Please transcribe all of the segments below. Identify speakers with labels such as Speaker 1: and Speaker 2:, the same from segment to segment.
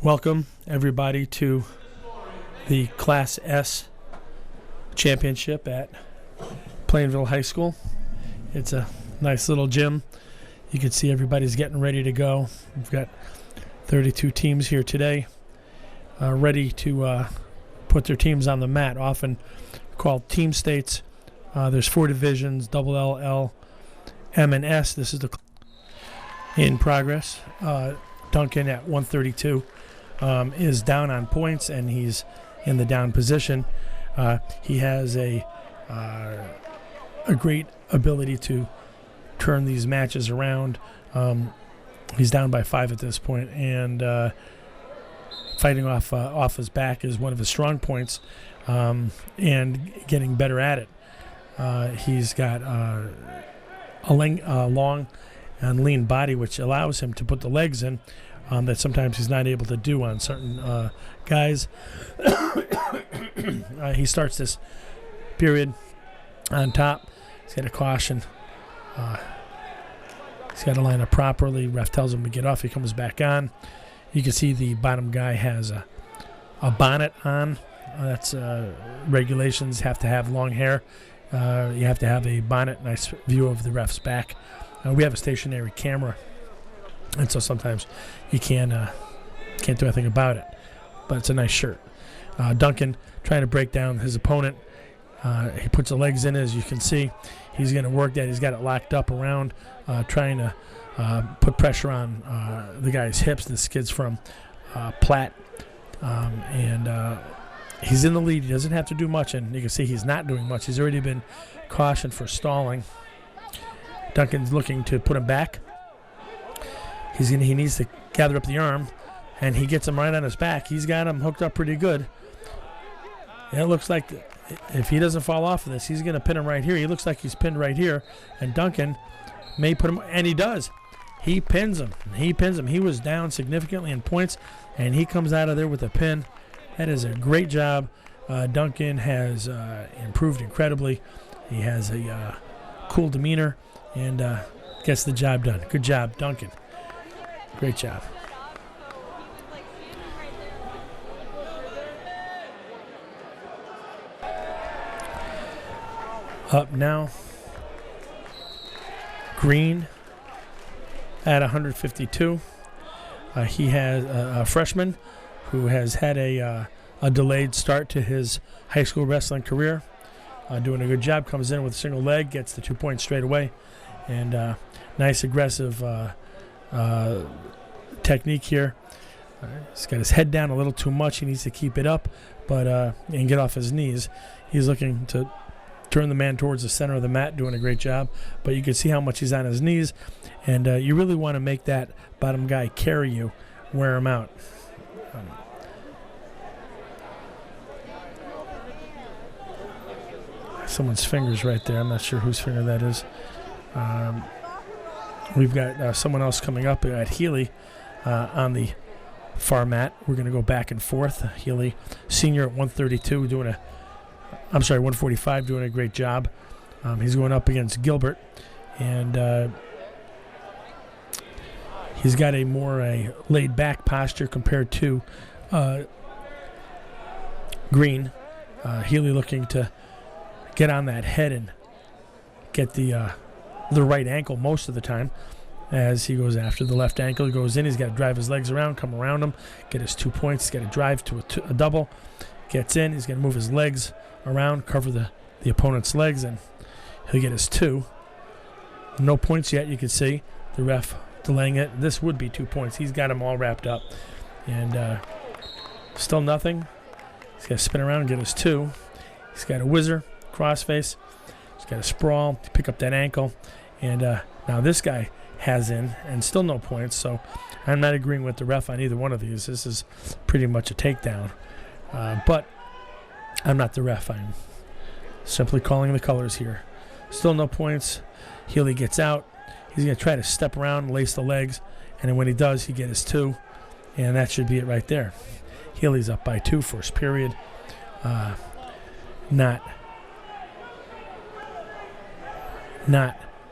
Speaker 1: Welcome, everybody, to the Class S Championship at Plainville High School. It's a nice little gym. You can see everybody's getting ready to go. We've got 32 teams here today ready to put their teams on the mat, often called team states. There's 4 divisions, double L, L, M, and S. This is the in progress. Duncan at 132 is down on points, and he's in the down position. He has a great ability to turn these matches around. He's down by 5 at this point, and fighting off his back is one of his strong points, and getting better at it. He's got a long and lean body, which allows him to put the legs in that sometimes he's not able to do on certain guys. He starts this period on top. He's got a caution. He's got to line up properly. Ref tells him to get off. He comes back on. You can see the bottom guy has a bonnet on. That's regulations. Have to have long hair. You have to have a bonnet. Nice view of the ref's back. We have a stationary camera, and so sometimes you can't do anything about it. But it's a nice shirt. Duncan trying to break down his opponent. He puts the legs in, as you can see. He's going to work that. He's got it locked up around, trying to put pressure on the guy's hips. This kid's from Platt, and he's in the lead. He doesn't have to do much, and you can see he's not doing much. He's already been cautioned for stalling. Duncan's looking to put him back. He needs to gather up the arm, and he gets him right on his back. He's got him hooked up pretty good. And it looks like if he doesn't fall off of this, he's going to pin him right here. He looks like he's pinned right here, and Duncan may put him, and he does. He pins him. He was down significantly in points, and he comes out of there with a pin. That is a great job. Duncan has improved incredibly. He has a cool demeanor and gets the job done. Good job, Duncan. Great job. Up now, Green at 152. He has a freshman who has had a delayed start to his high school wrestling career. Doing a good job, comes in with a single leg, gets the 2 points straight away, and nice aggressive technique here. He's got his head down a little too much. He needs to keep it up, but and get off his knees. He's looking to turn the man towards the center of the mat, doing a great job, but you can see how much he's on his knees, and you really want to make that bottom guy carry you, wear him out. Someone's fingers right there. I'm not sure whose finger that is. We've got someone else coming up at Healy on the far mat. We're going to go back and forth. Healy, senior at 132, 145, doing a great job. He's going up against Gilbert, and he's got a more laid-back posture compared to Green. Healy looking to get on that head and get the right ankle most of the time. As he goes after the left ankle, he goes in. He's got to drive his legs around, come around him, get his 2 points. He's got to drive to a double. Gets in. He's going to move his legs around, cover the opponent's legs, and he'll get his 2. No points yet, you can see. The ref delaying it. This would be 2 points. He's got him all wrapped up. And still nothing. He's got to spin around and get his 2. He's got a whizzer, crossface. He's got a sprawl to pick up that ankle. And now this guy has in, and still no points. So I'm not agreeing with the ref on either one of these. This is pretty much a takedown. But I'm not the ref. I'm simply calling the colors here. Still no points. Healy gets out. He's going to try to step around and lace the legs. And then when he does, he gets his 2. And that should be it right there. Healy's up by 2, first period. Not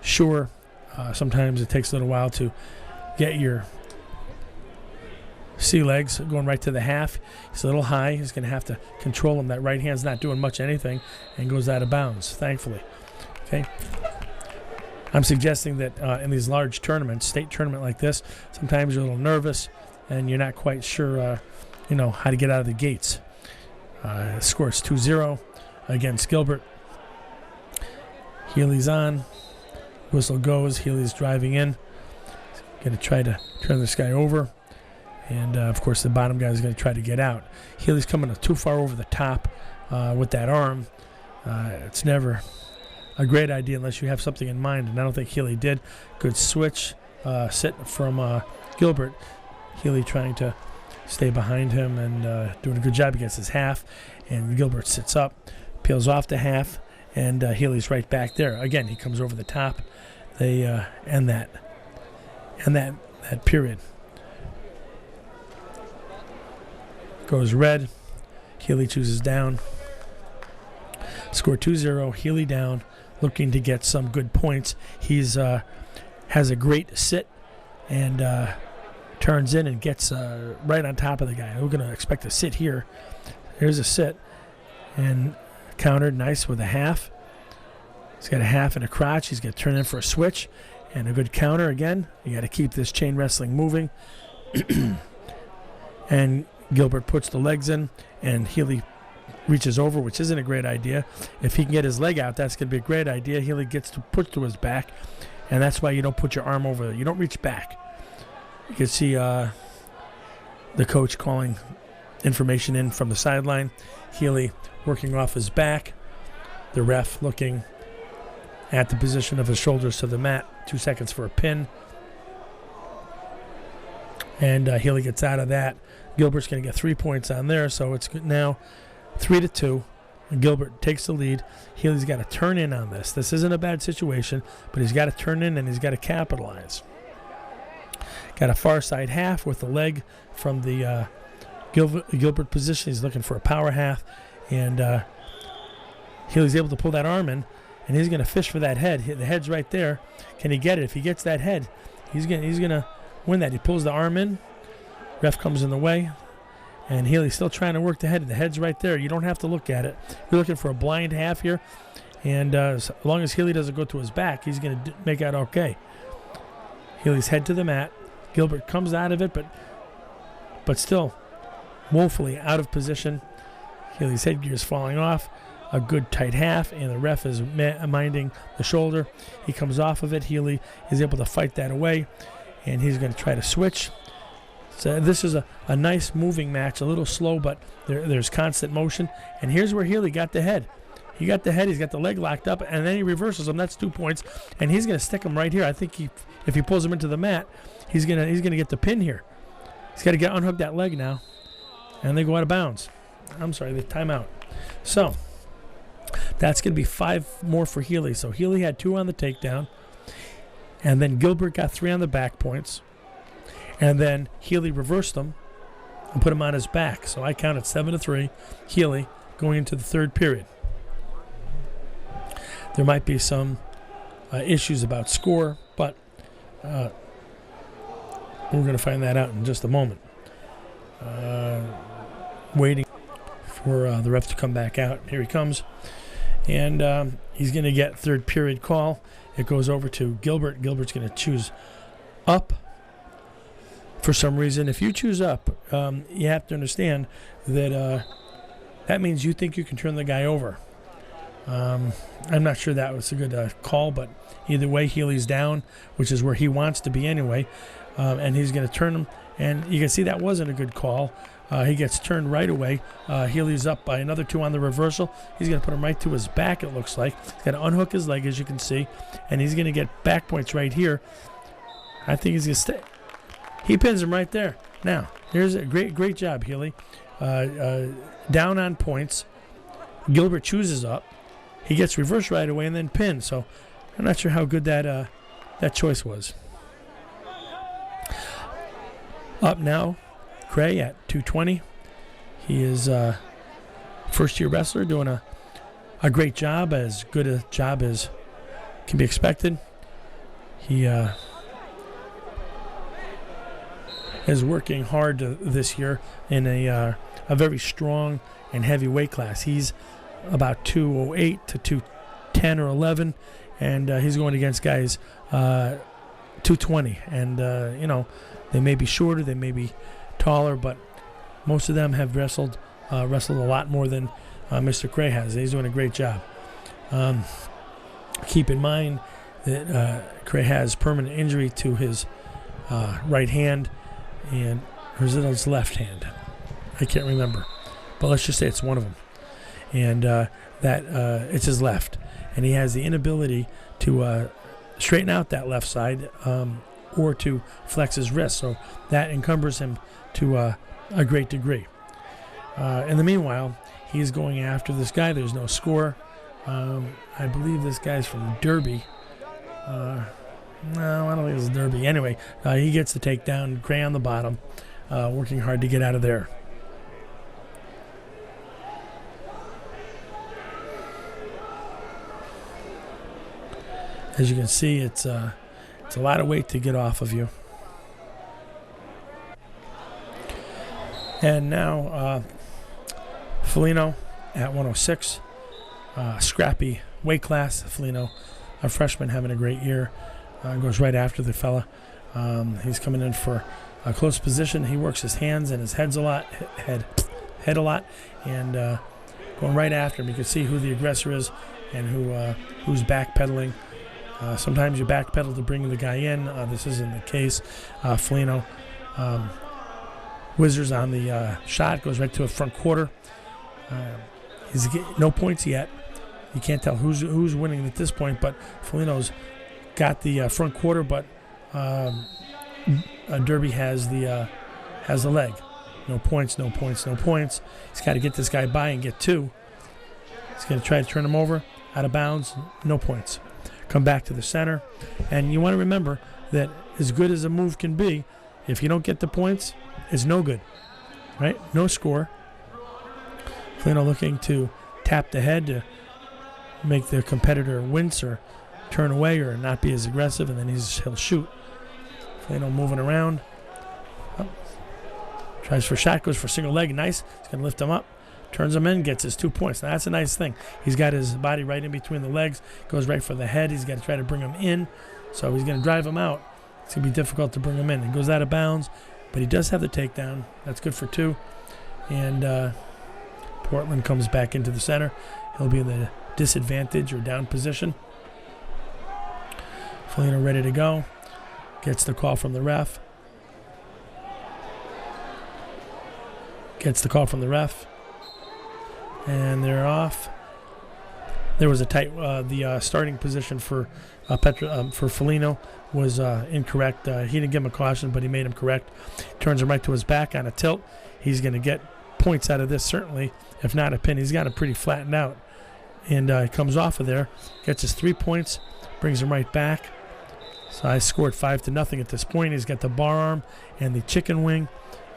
Speaker 1: sure. Sometimes it takes a little while to get your sea legs going right to the half. He's a little high. He's going to have to control him. That right hand's not doing much anything and goes out of bounds, thankfully. Okay. I'm suggesting that in these large tournaments, state tournament like this, sometimes you're a little nervous and you're not quite sure, how to get out of the gates. Scores 2-0 against Gilbert. Healy's on. Whistle goes. Healy's driving in. Going to try to turn this guy over. And, of course, the bottom guy is going to try to get out. Healy's coming too far over the top with that arm. It's never a great idea unless you have something in mind, and I don't think Healy did. Good switch sit from Gilbert. Healy trying to stay behind him and doing a good job against his half. And Gilbert sits up, peels off the half, and Healy's right back there. Again, he comes over the top. They end that period. Goes red. Healy chooses down. Score 2-0. Healy down, looking to get some good points. He's has a great sit and turns in and gets right on top of the guy. We're going to expect a sit here. Here's a sit and countered nice with a half. He's got a half and a crotch. He's going to turn in for a switch and a good counter again. You got to keep this chain wrestling moving. And Gilbert puts the legs in, and Healy reaches over, which isn't a great idea. If he can get his leg out, that's going to be a great idea. Healy gets to put to his back, and that's why you don't put your arm over there. You don't reach back. You can see the coach calling information in from the sideline. Healy working off his back. The ref looking at the position of his shoulders to the mat. 2 seconds for a pin. And Healy gets out of that. Gilbert's going to get 3 points on there, so it's now 3-2. And Gilbert takes the lead. Healy's got to turn in on this. This isn't a bad situation, but he's got to turn in and he's got to capitalize. Got a far side half with the leg from the Gilbert position. He's looking for a power half, and Healy's able to pull that arm in, and he's going to fish for that head. The head's right there. Can he get it? If he gets that head, he's going to win that. He pulls the arm in. Ref comes in the way, and Healy's still trying to work the head. The head's right there. You don't have to look at it. You're looking for a blind half here, and as long as Healy doesn't go to his back, he's going to make out okay. Healy's head to the mat. Gilbert comes out of it, but still woefully out of position. Healy's headgear is falling off. A good tight half, and the ref is minding the shoulder. He comes off of it. Healy is able to fight that away, and he's going to try to switch. So this is a nice moving match, a little slow, but there's constant motion. And here's where Healy got the head. He got the head. He's got the leg locked up, and then he reverses him. That's 2 points, and he's going to stick him right here. I think if he pulls him into the mat, he's gonna get the pin here. He's got to unhook that leg now, and they go out of bounds. I'm sorry, they time out. So that's going to be 5 more for Healy. So Healy had 2 on the takedown, and then Gilbert got 3 on the back points. And then Healy reversed them and put him on his back. So I counted 7-3, Healy, going into the third period. There might be some issues about score, but we're going to find that out in just a moment. Waiting for the ref to come back out. Here he comes. And he's going to get third period call. It goes over to Gilbert. Gilbert's going to choose up. For some reason, if you choose up, you have to understand that that means you think you can turn the guy over. I'm not sure that was a good call, but either way, Healy's down, which is where he wants to be anyway, and he's going to turn him. And you can see that wasn't a good call. He gets turned right away. Healy's up by another 2 on the reversal. He's going to put him right to his back, it looks like. He's got to unhook his leg, as you can see, and he's going to get back points right here. I think he's going to stay. He pins him right there. Now, here's a great job, Healy. Down on points. Gilbert chooses up. He gets reversed right away and then pinned. So I'm not sure how good that choice was. Up now, Cray at 220. He is a first-year wrestler doing a great job, as good a job as can be expected. He is working hard this year in a very strong and heavy weight class. He's about 208 to 210 or 11, and he's going against guys 220. And, they may be shorter, they may be taller, but most of them have wrestled a lot more than Mr. Cray has. He's doing a great job. Keep in mind that Cray has permanent injury to his right hand and Rizito's left hand. I can't remember, but let's just say it's one of them. And it's his left. And he has the inability to straighten out that left side or to flex his wrist. So that encumbers him to a great degree. In the meanwhile, he's going after this guy. There's no score. I believe this guy's from Derby. No, I don't think it's Derby. Anyway, he gets the takedown. Cray on the bottom, working hard to get out of there. As you can see, it's a lot of weight to get off of you. And now, Felino at 106, scrappy weight class. Felino, a freshman, having a great year, goes right after the fella. He's coming in for a close position. He works his hands and his head a lot, and going right after him. You can see who the aggressor is and who's backpedaling. Sometimes you backpedal to bring the guy in. This isn't the case. Felino whizzers on the shot, goes right to a front quarter. He's no points yet. You can't tell who's winning at this point, but Felino's got the front quarter, but Derby has the leg. No points. He's got to get this guy by and get two. He's going to try to turn him over, out of bounds, no points. Come back to the center, and you want to remember that as good as a move can be, if you don't get the points, it's no good, right? No score. Felino looking to tap the head to make the competitor wince or turn away or not be as aggressive, and then he'll shoot. Felino moving around. Oh. Tries for a shot, goes for a single leg. Nice. He's going to lift him up. Turns him in, gets his 2 points. Now, that's a nice thing. He's got his body right in between the legs, goes right for the head. He's got to try to bring him in, so he's going to drive him out. It's going to be difficult to bring him in. He goes out of bounds, but he does have the takedown. That's good for two. And Portland comes back into the center. He'll be in the disadvantage or down position. Felino ready to go. Gets the call from the ref. And they're off. There was a tight. The starting position for Felino was incorrect. He didn't give him a caution, but he made him correct. Turns him right to his back on a tilt. He's going to get points out of this, certainly, if not a pin. He's got him pretty flattened out. And he comes off of there, gets his 3 points, brings him right back. So I scored 5-0 at this point. He's got the bar arm and the chicken wing.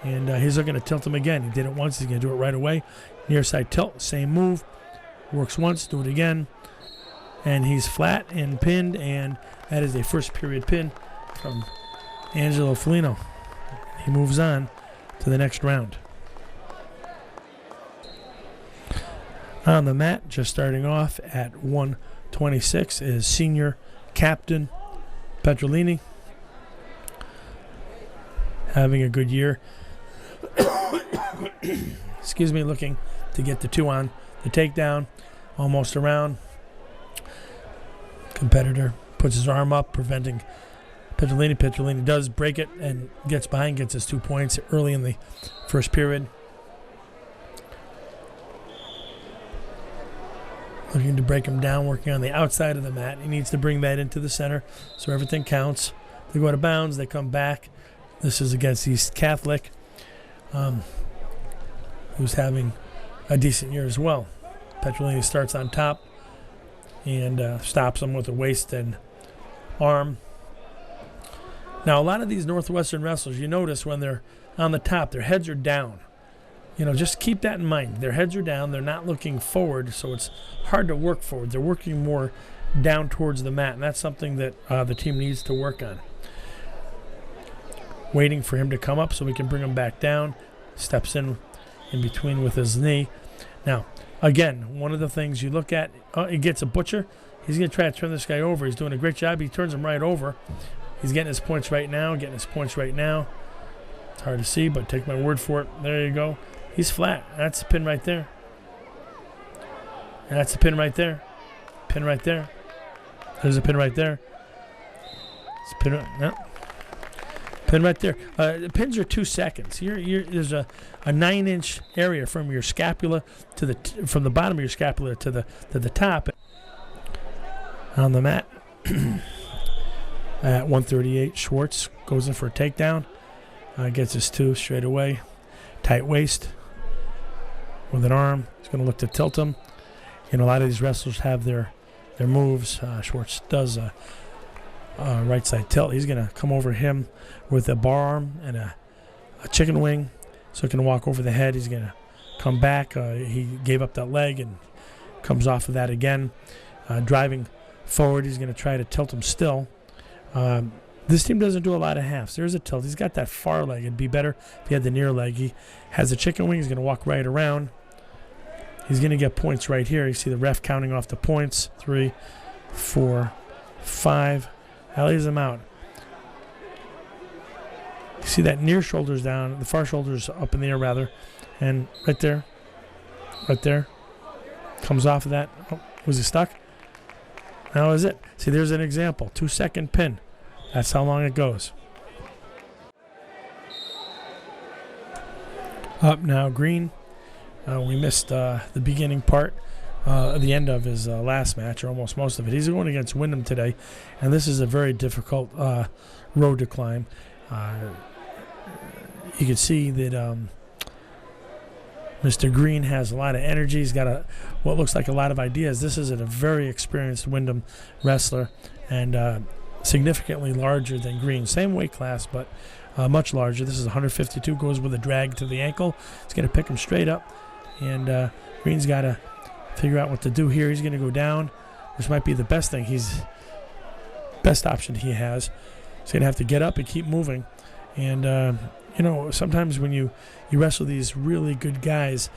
Speaker 1: And he's going to tilt him again. He did it once. He's going to do it right away. Near side tilt, same move. Works once, do it again. And he's flat and pinned. And that is a first period pin from Angelo Felino. He moves on to the next round. On the mat, just starting off at 126, is senior captain Petrolini. Having a good year. Excuse me, looking to get the two on the takedown, almost around. Competitor puts his arm up, preventing Petrolini. Petrolini does break it and gets behind, gets his 2 points early in the first period. Looking to break him down, working on the outside of the mat. He needs to bring that into the center so everything counts. They go out of bounds, they come back. This is against East Catholic, who's having a decent year as well. Petrolini starts on top and stops him with a waist and arm. Now, a lot of these Northwestern wrestlers, you notice when they're on the top, their heads are down. Just keep that in mind. Their heads are down. They're not looking forward, so it's hard to work forward. They're working more down towards the mat, and that's something that the team needs to work on. waiting for him to come up so we can bring him back down. Steps in between with his knee. Now, again, one of the things you look at, he gets a butcher. He's going to try to turn this guy over. He's doing a great job. He turns him right over. He's getting his points right now, It's hard to see, but take my word for it. There you go. He's flat. That's the pin right there. And that's the pin right there. Pin right there. There's a pin right there. It's a pin right, no. Pin right there. The pins are 2 seconds. There's a 9-inch area from your scapula to from the bottom of your scapula to the top. On the mat at 138, Schwartz goes in for a takedown. Gets his 2 straight away. Tight waist with an arm. He's going to look to tilt him. A lot of these wrestlers have their moves. Schwartz does a right side tilt. He's going to come over him with a bar arm and a chicken wing, so he can walk over the head. He's going to come back. He gave up that leg and comes off of that again. Driving forward, he's going to try to tilt him still. This team doesn't do a lot of halves. There's a tilt. He's got that far leg. It'd be better if he had the near leg. He has a chicken wing. He's going to walk right around. He's going to get points right here. You see the ref counting off the points. 3, 4, 5. That lays him out. You see that near shoulder's down, the far shoulder's up in the air rather, and right there, comes off of that. Oh, was he stuck? That was it. See, there's an example. 2-second pin. That's how long it goes. Up now, Green. We missed the beginning part, the end of his last match, or almost most of it. He's going against Wyndham today, and this is a very difficult road to climb. You can see that Mr. Green has a lot of energy. He's got what looks like a lot of ideas. This is a very experienced Wyndham wrestler, and significantly larger than Green. Same weight class, but much larger. This is 152, goes with a drag to the ankle. It's going to pick him straight up, and Green's got to figure out what to do here. He's going to go down, which might be the best thing. Best option he has. He's going to have to get up and keep moving. And, sometimes when you wrestle these really good guys,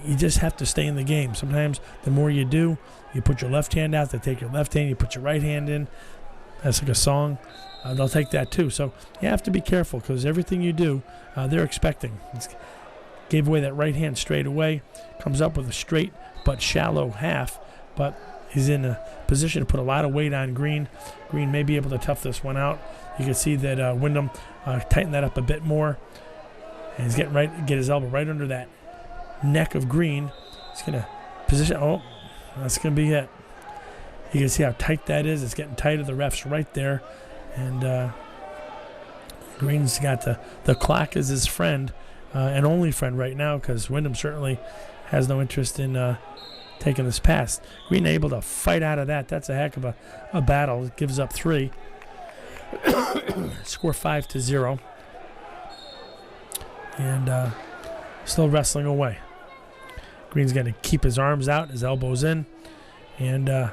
Speaker 1: you just have to stay in the game. Sometimes the more you do, you put your left hand out, they take your left hand, you put your right hand in. That's like a song. They'll take that too. So you have to be careful, because everything you do, they're expecting. Gave away that right hand straight away. Comes up with a straight but shallow half. But he's in a position to put a lot of weight on Green. Green may be able to tough this one out. You can see that Wyndham tightened that up a bit more. And he's get his elbow right under that neck of Green. He's going to position. Oh, that's going to be it. You can see how tight that is. It's getting tighter. The ref's right there. And Green's got the clock as his friend, and only friend right now, because Wyndham certainly has no interest in taking this pass. Green able to fight out of that. That's a heck of a battle. It gives up 3. Score 5-0. And still wrestling away. Green's going to keep his arms out, his elbows in, and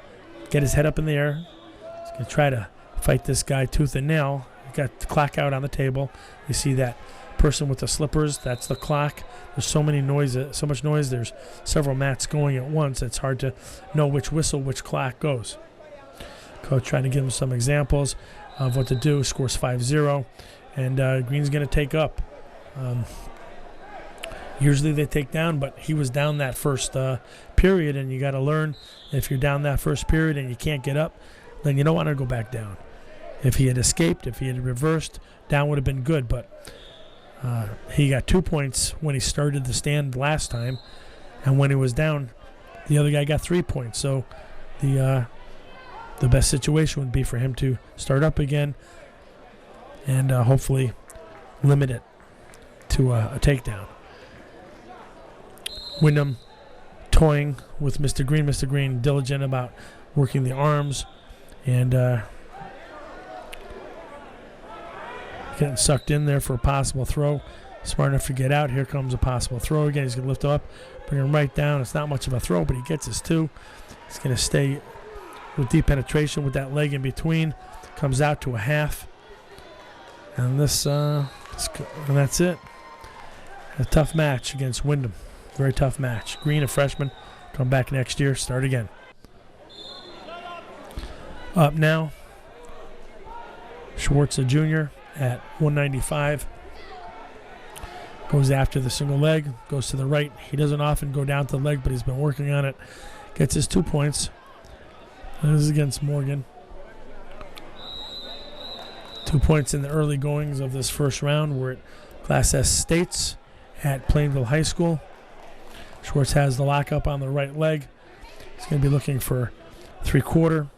Speaker 1: get his head up in the air. He's going to try to fight this guy tooth and nail. Got the clock out on the table. You see that person with the slippers? That's the clock. There's so much noise. There's several mats going at once. It's hard to know which whistle, which clock goes. Coach trying to give him some examples of what to do. Scores 5-0, and Green's going to take up. Usually they take down, but he was down that first period, and you got to learn, if you're down that first period and you can't get up, then you don't want to go back down. If he had escaped, if he had reversed, down would have been good, but he got 2 points when he started the stand last time, and when he was down, the other guy got 3 points. So the best situation would be for him to start up again and hopefully limit it to a takedown. Wyndham toying with Mr. Green. Mr. Green diligent about working the arms and getting sucked in there for a possible throw. Smart enough to get out. Here comes a possible throw again. He's going to lift him up, bring him right down. It's not much of a throw, but he gets his 2. He's going to stay with deep penetration with that leg in between. Comes out to a half. And and that's it. A tough match against Wyndham. Very tough match. Green, a freshman, come back next year, start again. Up now, Schwartz, a junior, at 195. Goes after the single leg, goes to the right. He doesn't often go down to the leg, but he's been working on it. Gets his 2 points. And this is against Morgan. 2 points in the early goings of this first round. We're at Class S States at Plainville High School. Schwartz has the lockup on the right leg. He's going to be looking for 3/4.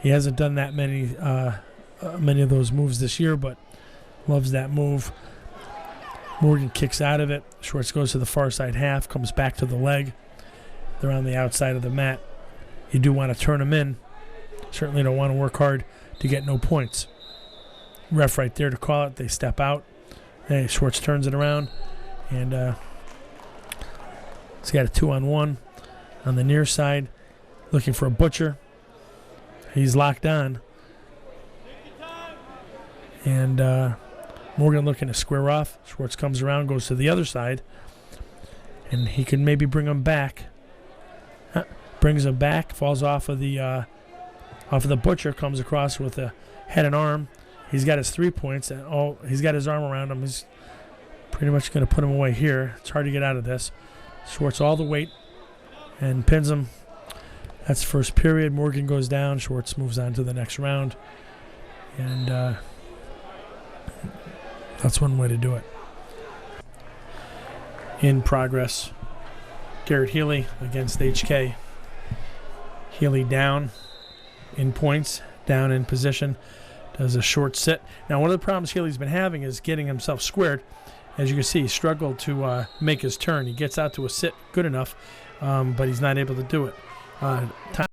Speaker 1: He hasn't done that many of those moves this year, but loves that move. Morgan kicks out of it. Schwartz goes to the far side half, comes back to the leg. They're on the outside of the mat. You do want to turn them in. Certainly don't want to work hard to get no points. Ref right there to call it. They step out. Hey, Schwartz turns it around, and he's got a 2-on-1 on the near side, looking for a butcher. He's locked on, and Morgan looking to square off. Schwartz comes around, goes to the other side, and he can maybe bring him back. Brings him back, falls off of the butcher, comes across with a head and arm. He's got his 3 points, and he's got his arm around him. He's pretty much going to put him away here. It's hard to get out of this. Schwartz all the weight and pins him. That's first period. Morgan goes down. Schwartz moves on to the next round, and that's one way to do it. In progress, Garrett Healy against HK. Healy down in points, down in position, does a short sit. Now, one of the problems Healy's been having is getting himself squared. As you can see, he struggled to make his turn. He gets out to a sit good enough, but he's not able to do it. Time